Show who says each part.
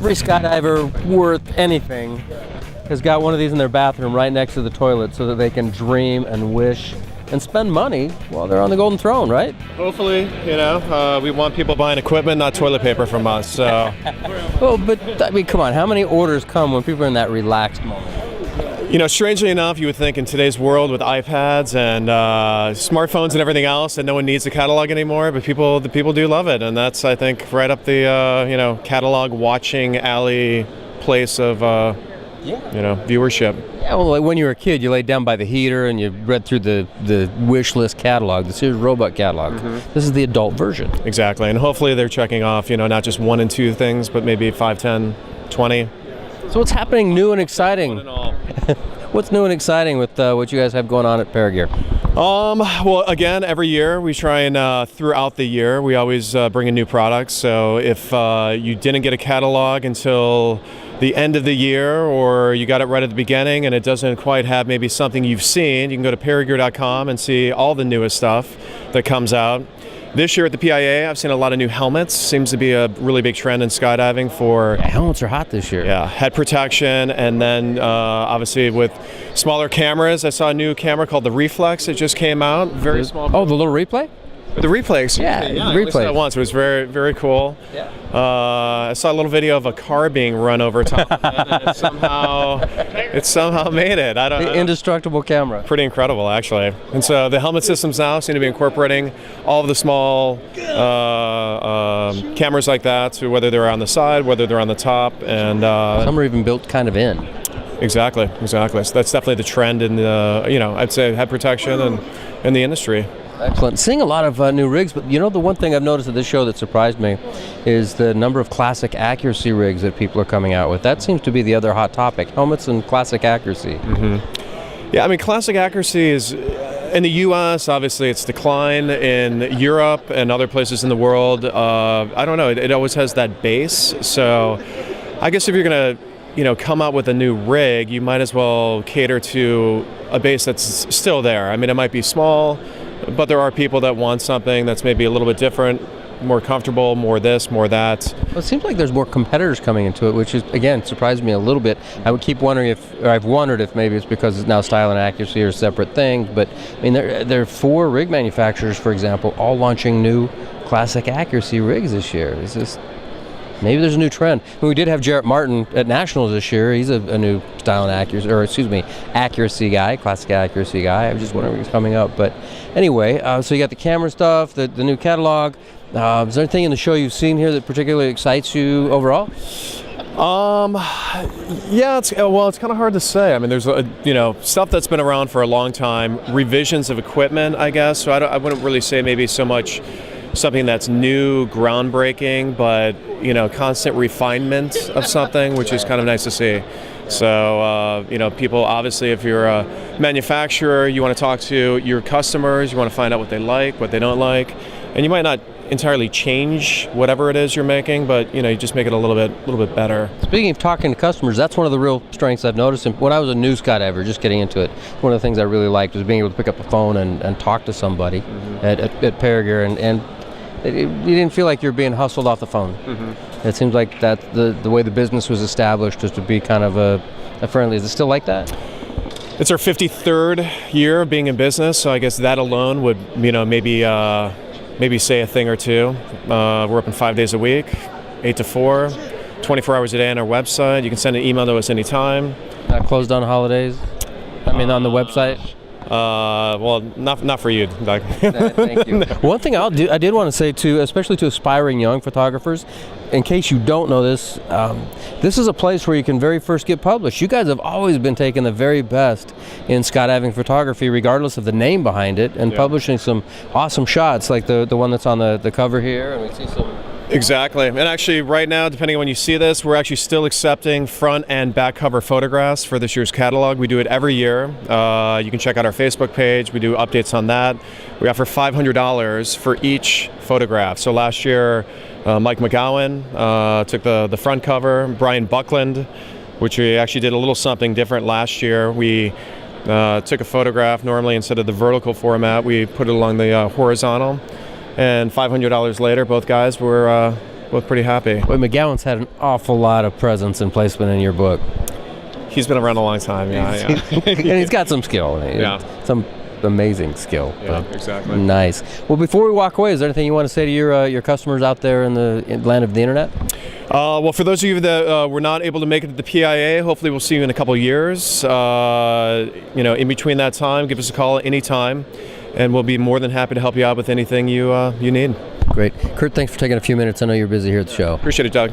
Speaker 1: every skydiver worth anything has got one of these in their bathroom right next to the toilet so that they can dream and wish and spend money while they're on the golden throne, right?
Speaker 2: Hopefully, we want people buying equipment, not toilet paper from us. So.
Speaker 1: Well, but I mean, come on, how many orders come when people are in that relaxed moment?
Speaker 2: Strangely enough, you would think in today's world with iPads and smartphones and everything else that no one needs a catalog anymore, but the people do love it, and that's, I think, right up the catalog watching alley place of viewership.
Speaker 1: Yeah, well, like when you were a kid, you laid down by the heater and you read through the wish list catalog, the Sears Roebuck catalog. Mm-hmm. This is the adult version.
Speaker 2: Exactly, and hopefully they're checking off, not just 1 and 2 things, but maybe 5, 10, 20.
Speaker 1: So what's happening new and exciting?
Speaker 2: One and all.
Speaker 1: What's new and exciting with what you guys have going on at Paragear?
Speaker 2: Well, again, every year we try and throughout the year we always bring in new products. So if you didn't get a catalog until the end of the year, or you got it right at the beginning and it doesn't quite have maybe something you've seen, you can go to paragear.com and see all the newest stuff that comes out. This year at the PIA, I've seen a lot of new helmets. Seems to be a really big trend in skydiving for...
Speaker 1: Yeah, helmets are hot this year.
Speaker 2: Yeah, head protection, and then obviously with smaller cameras. I saw a new camera called the Reflex. It just came out. Very small.
Speaker 1: Oh, the little replay?
Speaker 2: The replay.
Speaker 1: Yeah,
Speaker 2: the
Speaker 1: replay.
Speaker 2: I saw that once. It was very, very cool.
Speaker 1: Yeah.
Speaker 2: I saw a little video of a car being run over top of it, and it somehow made it.
Speaker 1: The indestructible camera.
Speaker 2: Pretty incredible, actually. And so the helmet systems now seem to be incorporating all of the small cameras like that, so whether they're on the side, whether they're on the top, and
Speaker 1: some are even built kind of in.
Speaker 2: Exactly. So that's definitely the trend in the, I'd say head protection and in the industry.
Speaker 1: Excellent. Seeing a lot of new rigs, but the one thing I've noticed at this show that surprised me is the number of classic accuracy rigs that people are coming out with. That seems to be the other hot topic, helmets and classic accuracy.
Speaker 2: Mm-hmm. Yeah, I mean, classic accuracy is, in the U.S., obviously it's declined. In Europe and other places in the world, I don't know, it always has that base. So I guess if you're going to come out with a new rig, you might as well cater to a base that's still there. I mean, it might be small, but there are people that want something that's maybe a little bit different, more comfortable, more this, more that.
Speaker 1: Well, it seems like there's more competitors coming into it, which is, again, surprised me a little bit. I've wondered if maybe it's because it's now style and accuracy are separate things, but I mean, there are 4 rig manufacturers, for example, all launching new classic accuracy rigs this year. It's just... Maybe there's a new trend. I mean, we did have Jarrett Martin at Nationals this year. He's a new style and accuracy guy, classic accuracy guy. I was just wondering if he's coming up. But anyway, so you got the camera stuff, the new catalog. Is there anything in the show you've seen here that particularly excites you overall?
Speaker 2: Yeah, it's kind of hard to say. I mean, there's stuff that's been around for a long time, revisions of equipment, I guess. So I wouldn't really say maybe so much something that's new, groundbreaking, but constant refinement of something, which is kind of nice to see. So people, obviously, if you're a manufacturer, you want to talk to your customers, you want to find out what they like, what they don't like, and you might not entirely change whatever it is you're making, but you just make it a little bit better.
Speaker 1: Speaking of talking to customers, that's one of the real strengths I've noticed. And when I was a new skydiver, just getting into it, one of the things I really liked was being able to pick up the phone and talk to somebody at Paragear, and you didn't feel like you're being hustled off the phone. Mm-hmm. It seems like that the way the business was established was to be kind of a friendly. Is it still like that?
Speaker 2: It's our 53rd year of being in business, so I guess that alone would maybe say a thing or two. We're open 5 days a week, 8 to 4, 24 hours a day on our website. You can send an email to us anytime.
Speaker 1: Not closed on holidays? I mean, on the website?
Speaker 2: Well, not for you, Doug.
Speaker 1: Thank you. One thing I did want to say too, especially to aspiring young photographers, in case you don't know this, this is a place where you can very first get published. You guys have always been taking the very best in skydiving photography, regardless of the name behind it, and publishing some awesome shots, like the one that's on the cover here, and we see some.
Speaker 2: Exactly. And actually right now, depending on when you see this, we're actually still accepting front and back cover photographs for this year's catalog. We do it every year. You can check out our Facebook page. We do updates on that. We offer $500 for each photograph. So last year, Mike McGowan took the front cover. Brian Buckland, which we actually did a little something different last year. We took a photograph. Normally, instead of the vertical format, we put it along the horizontal. And $500 later, both guys were both pretty happy.
Speaker 1: Boy, McGowan's had an awful lot of presence and placement in your book.
Speaker 2: He's been around a long time, yeah.
Speaker 1: And he's got some skill. Some amazing skill.
Speaker 2: Yeah, exactly.
Speaker 1: Nice. Well, before we walk away, is there anything you want to say to your customers out there in the land of the internet?
Speaker 2: Well, for those of you that were not able to make it to the PIA, hopefully we'll see you in a couple years. In between that time, give us a call at any time, and we'll be more than happy to help you out with anything you need.
Speaker 1: Great. Curt, thanks for taking a few minutes. I know you're busy here at the show.
Speaker 2: Appreciate it, Doug.